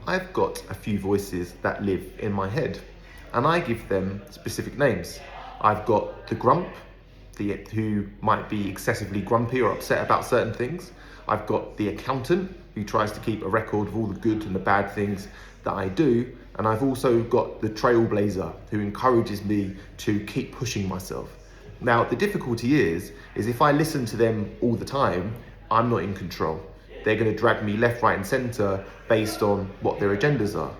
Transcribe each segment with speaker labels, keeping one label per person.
Speaker 1: I've got a few voices that live in my head, and I give them specific names. I've got the grump, who might be excessively grumpy or upset about certain things. I've got the accountant, who tries to keep a record of all the good and the bad things that I do. And I've also got the trailblazer, who encourages me to keep pushing myself. Now, the difficulty is if I listen to them all the time, I'm not in control. They're going to drag me left, right, and center based on what their agendas are.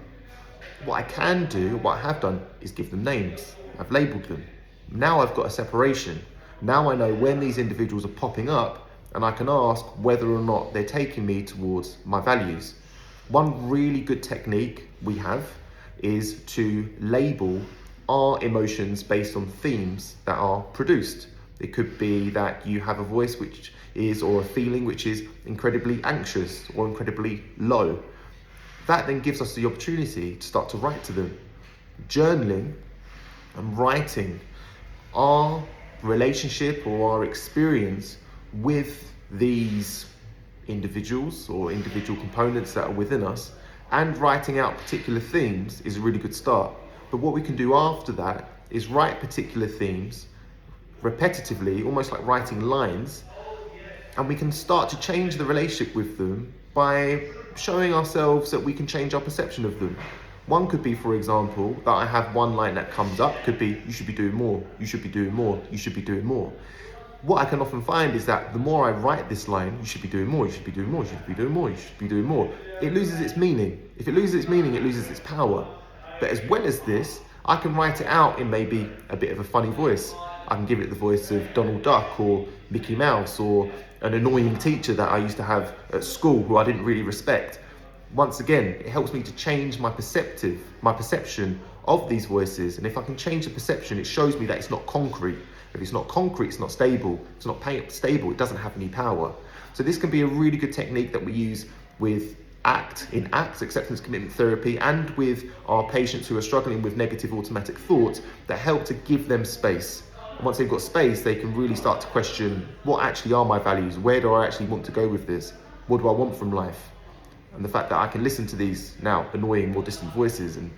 Speaker 1: What I can do, what I have done, is give them names. I've labeled them. Now I've got a separation. Now I know when these individuals are popping up, and I can ask whether or not they're taking me towards my values. One really good technique we have is to label our emotions based on themes that are produced. It could be that you have a voice which is, or a feeling which is incredibly anxious or incredibly low. That then gives us the opportunity to start to write to them. Journaling and writing our relationship or our experience with these individuals or individual components that are within us, and writing out particular themes is a really good start. But what we can do after that is write particular themes repetitively, almost like writing lines, and we can start to change the relationship with them by showing ourselves that we can change our perception of them. One could be, for example, that I have one line that comes up, could be, you should be doing more, you should be doing more, you should be doing more. What I can often find is that the more I write this line, you should be doing more, you should be doing more, you should be doing more, you should be doing more, it loses its meaning. If it loses its meaning, it loses its power. But as well as this, I can write it out in maybe a bit of a funny voice. I can give it the voice of Donald Duck or Mickey Mouse or an annoying teacher that I used to have at school who I didn't really respect. Once again, it helps me to change my perception of these voices. And if I can change the perception, it shows me that it's not concrete. If it's not concrete, it's not stable. If it's not stable, it doesn't have any power. So this can be a really good technique that we use with ACT, acceptance commitment therapy, and with our patients who are struggling with negative automatic thoughts, that help to give them space. And once they've got space, they can really start to question, what actually are my values? Where do I actually want to go with this? What do I want from life? And the fact that I can listen to these now annoying, more distant voices, and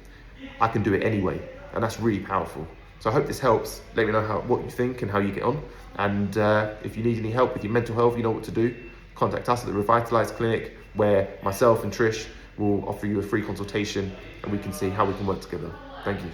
Speaker 1: I can do it anyway. And that's really powerful. So I hope this helps. Let me know what you think and how you get on. And if you need any help with your mental health, you know what to do. Contact us at the Revitalize Clinic, where myself and Trish will offer you a free consultation, and we can see how we can work together. Thank you.